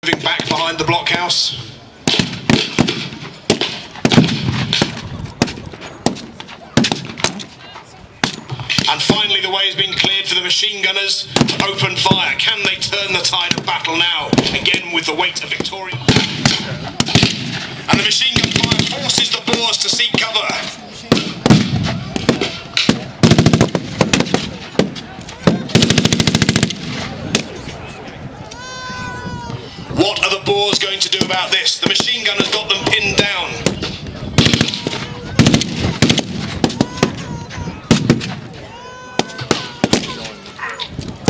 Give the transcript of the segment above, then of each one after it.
Moving back behind the blockhouse. And finally the way has been cleared for the machine gunners to open fire. Can they turn the tide of battle now? Again with the weight of Victoria. And the machine gun fire forces the Boers to seek cover. What are the Boers going to do about this? The machine gun has got them pinned down.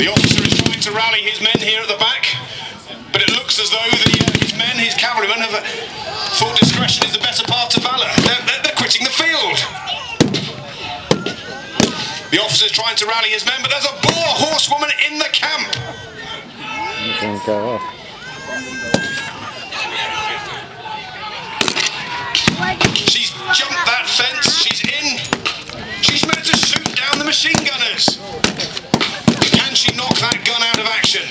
The officer is trying to rally his men here at the back, but it looks as though his men, his cavalrymen, have thought discretion is the better part of valour. They're quitting the field. The officer is trying to rally his men, but there's a Boer horsewoman in the camp. You can go off. She's jumped that fence, she's in. She's meant to shoot down the machine gunners. Can she knock that gun out of action?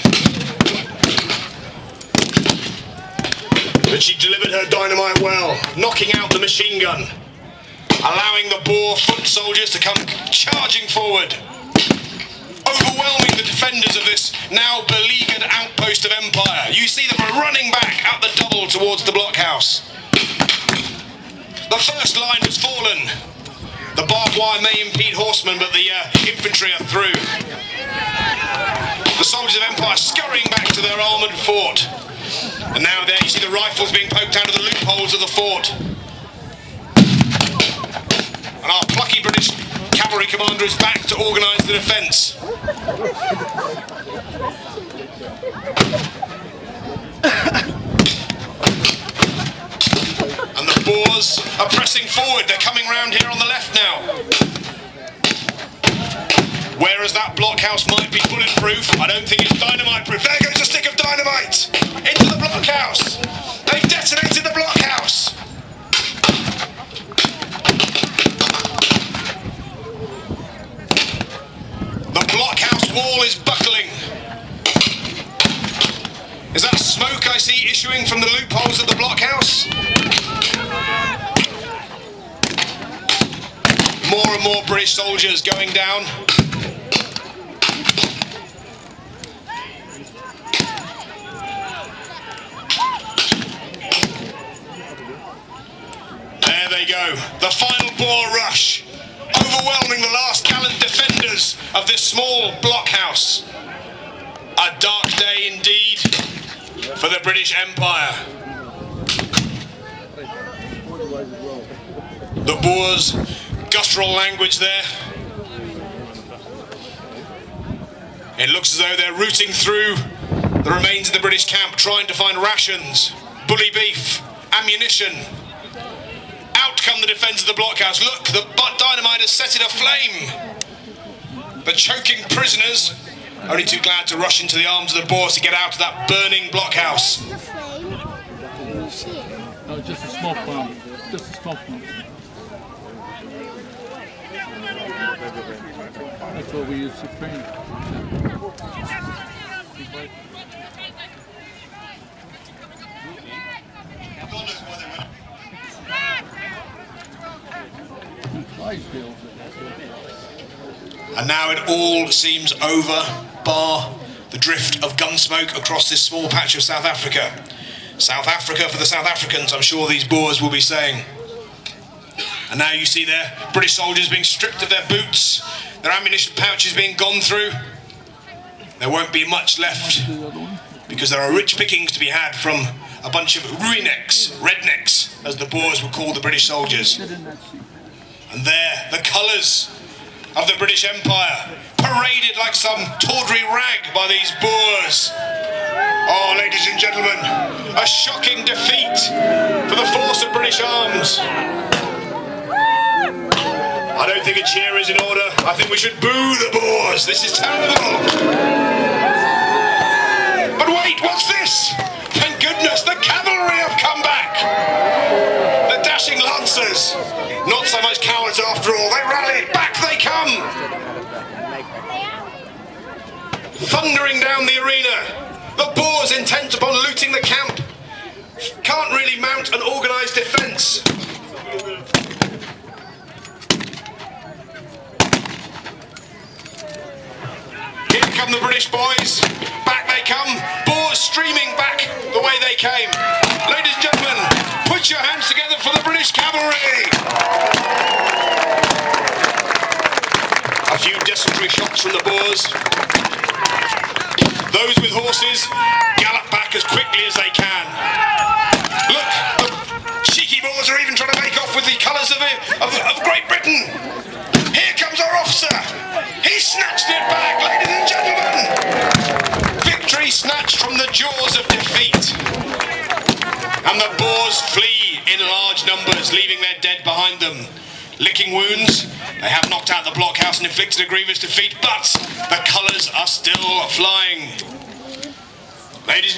But she delivered her dynamite well, knocking out the machine gun, allowing the Boer foot soldiers to come charging forward, overwhelming the defenders of this now beleaguered outpost of Empire. You see them running back out the double towards the blockhouse. The first line has fallen. The barbed wire may impede horsemen, but the infantry are through. The soldiers of Empire scurrying back to their armoured fort. And now there you see the rifles being poked out of the loopholes of the fort. And our plucky British cavalry commander is back to organise the defence. And the Boers are pressing forward. They're coming round here on the left now. Whereas that blockhouse might be bulletproof, I don't think it's dynamite-proof. There goes a stick of dynamite into the blockhouse. They've detonated the blockhouse. The blockhouse wall is buckling. Is that smoke I see issuing from the loopholes of the blockhouse? More and more British soldiers going down. There they go. The final Boer rush, overwhelming the last gallant defenders of this small blockhouse. A dark day indeed for the British Empire. The Boers' guttural language there. It looks as though they're rooting through the remains of the British camp, trying to find rations, bully beef, ammunition. Out come the defence of the blockhouse. Look, the dynamite has set it aflame. The choking prisoners only too glad to rush into the arms of the Boers to get out of that burning blockhouse. No, just a small plant. Just a small plant. That's what we use to train. And now it all seems over, bar the drift of gun smoke across this small patch of South Africa. South Africa for the South Africans, I'm sure these Boers will be saying. And now you see their British soldiers being stripped of their boots, their ammunition pouches being gone through. There won't be much left, because there are rich pickings to be had from a bunch of re-necks, rednecks, as the Boers would call the British soldiers. And there, the colours of the British Empire, paraded like some tawdry rag by these Boers. Oh, ladies and gentlemen, a shocking defeat for the force of British arms. I don't think a cheer is in order. I think we should boo the Boers. This is terrible. But wait, what's this? Thank goodness, the cavalry have come back. The dashing lancers. Not so much cowards after all. They rallied. Back they come. Thundering down the arena. The Boers intent upon looting the camp. came. Ladies and gentlemen, put your hands together for the British cavalry. A few desultory shots from the Boers. Those with horses gallop back as quickly as they can. Look, the cheeky Boers are even trying to make off with the colours of Great Britain. Here comes our officer. He snatched it back, ladies and gentlemen. Victory snatched from the jaws of defeat. And the Boers flee in large numbers, leaving their dead behind them. Licking wounds, they have knocked out the blockhouse and inflicted a grievous defeat, but the colours are still flying. Ladies and